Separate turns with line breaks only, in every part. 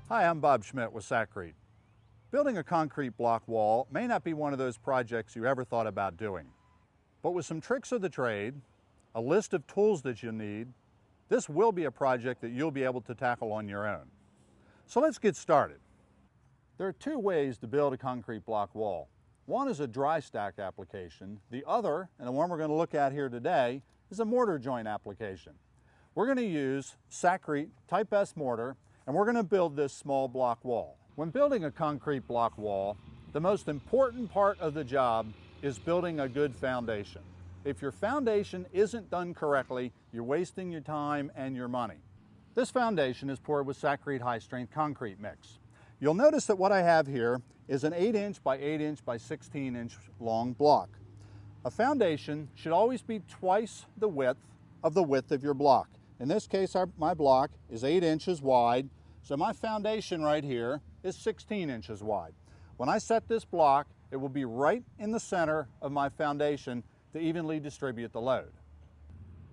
Hi, I'm Bob Schmidt with Sakrete. Building a concrete block wall may not be one of those projects you ever thought about doing. But with some tricks of the trade, a list of tools that you need, this will be a project that you'll be able to tackle on your own. So let's get started. There are two ways to build a concrete block wall. One is a dry stack application. The other, and the one we're going to look at here today, is a mortar joint application. We're going to use Sakrete Type S Mortar, and we're going to build this small block wall. When building a concrete block wall, the most important part of the job is building a good foundation. If your foundation isn't done correctly, you're wasting your time and your money. This foundation is poured with Sakrete high-strength concrete mix. You'll notice that what I have here is an 8-inch by 8-inch by 16-inch long block. A foundation should always be twice the width of your block. In this case, my block is 8 inches wide, so my foundation right here is 16 inches wide. When I set this block, it will be right in the center of my foundation to evenly distribute the load.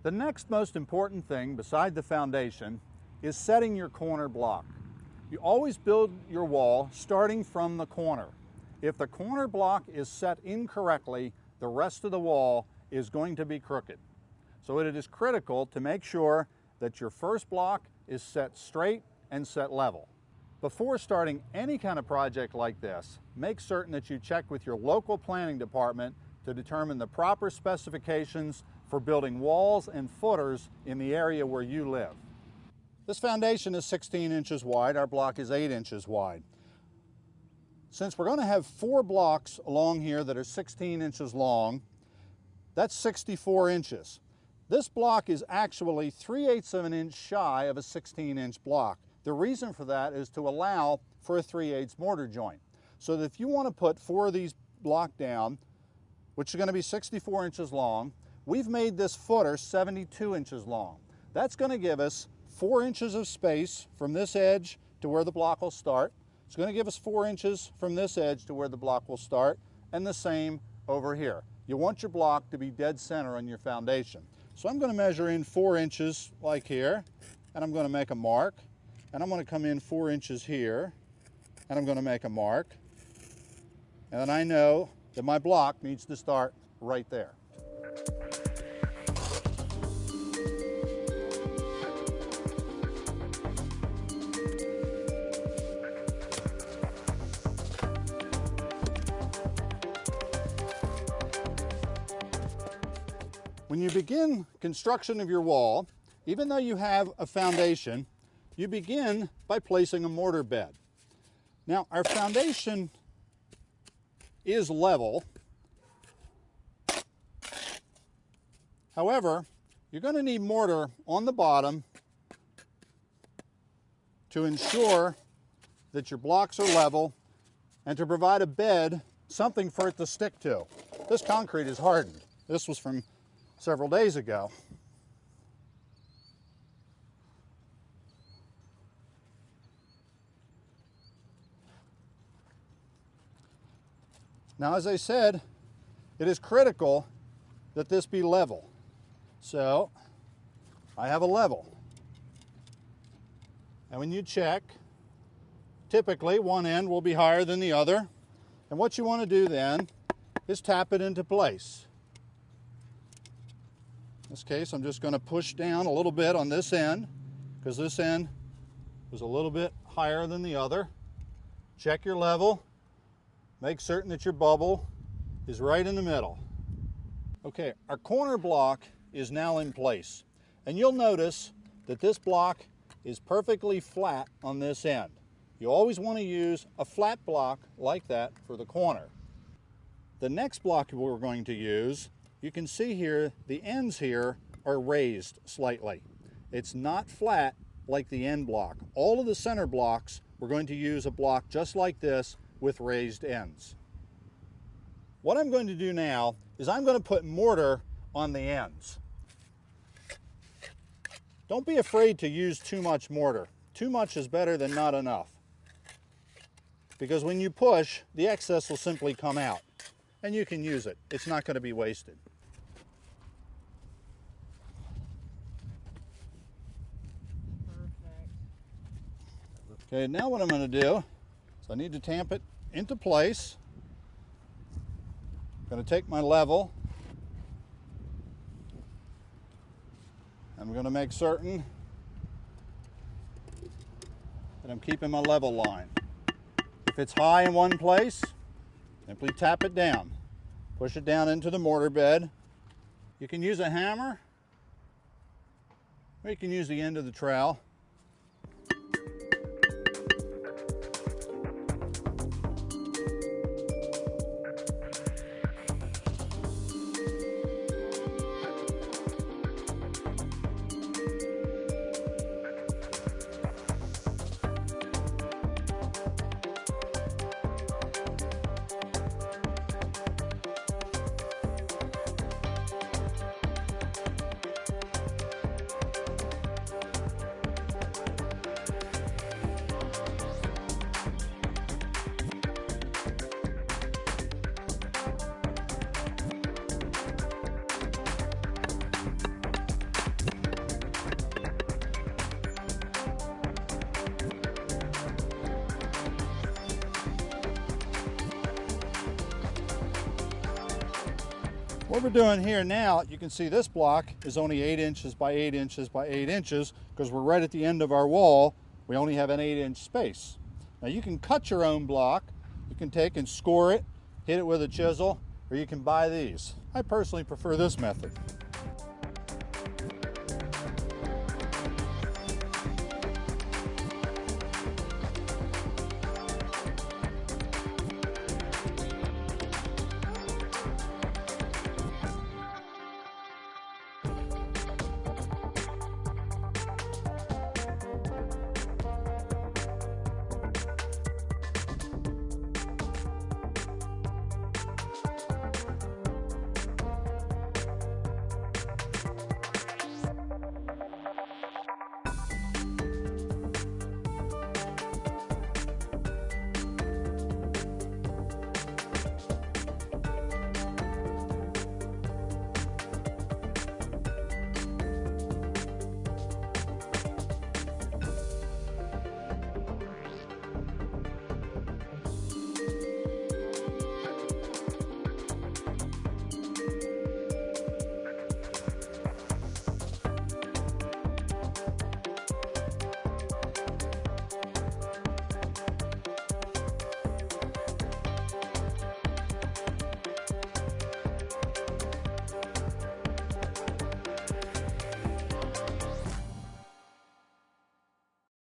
The next most important thing beside the foundation is setting your corner block. You always build your wall starting from the corner. If the corner block is set incorrectly, the rest of the wall is going to be crooked. So it is critical to make sure that your first block is set straight and set level. Before starting any kind of project like this, make certain that you check with your local planning department to determine the proper specifications for building walls and footers in the area where you live. This foundation is 16 inches wide, our block is 8 inches wide. Since we're going to have 4 blocks along here that are 16 inches long, that's 64 inches. This block is actually 3/8 of an inch shy of a 16-inch block. The reason for that is to allow for a 3/8 mortar joint. So that if you want to put 4 of these block down, which are going to be 64 inches long, we've made this footer 72 inches long. That's going to give us 4 inches of space from this edge to where the block will start. It's going to give us 4 inches from this edge to where the block will start, and the same over here. You want your block to be dead center on your foundation. So I'm going to measure in 4 inches like here, and I'm going to make a mark. And I'm going to come in 4 inches here, and I'm going to make a mark. And then I know that my block needs to start right there. When you begin construction of your wall, even though you have a foundation, you begin by placing a mortar bed. Now, our foundation is level. However, you're going to need mortar on the bottom to ensure that your blocks are level and to provide a bed, something for it to stick to. This concrete is hardened. This was from several days ago. Now, as I said, it is critical that this be level. So I have a level. And when you check, typically one end will be higher than the other. And what you want to do then is tap it into place. In this case, I'm just going to push down a little bit on this end, because this end is a little bit higher than the other. Check your level. Make certain that your bubble is right in the middle. Okay, our corner block is now in place. And you'll notice that this block is perfectly flat on this end. You always want to use a flat block like that for the corner. The next block we're going to use, you can see here, the ends here are raised slightly. It's not flat like the end block. All of the center blocks, we're going to use a block just like this with raised ends. What I'm going to do now is I'm going to put mortar on the ends. Don't be afraid to use too much mortar. Too much is better than not enough. Because when you push, the excess will simply come out. And you can use it. It's not going to be wasted. Okay, now what I'm going to do is I need to tamp it into place. I'm going to take my level. I'm going to make certain that I'm keeping my level line. If it's high in one place, simply tap it down. Push it down into the mortar bed. You can use a hammer, or you can use the end of the trowel. What we're doing here now, you can see this block is only 8 inches by 8 inches by 8 inches because we're right at the end of our wall. We only have an 8-inch space. Now you can cut your own block. You can take and score it, hit it with a chisel, or you can buy these. I personally prefer this method.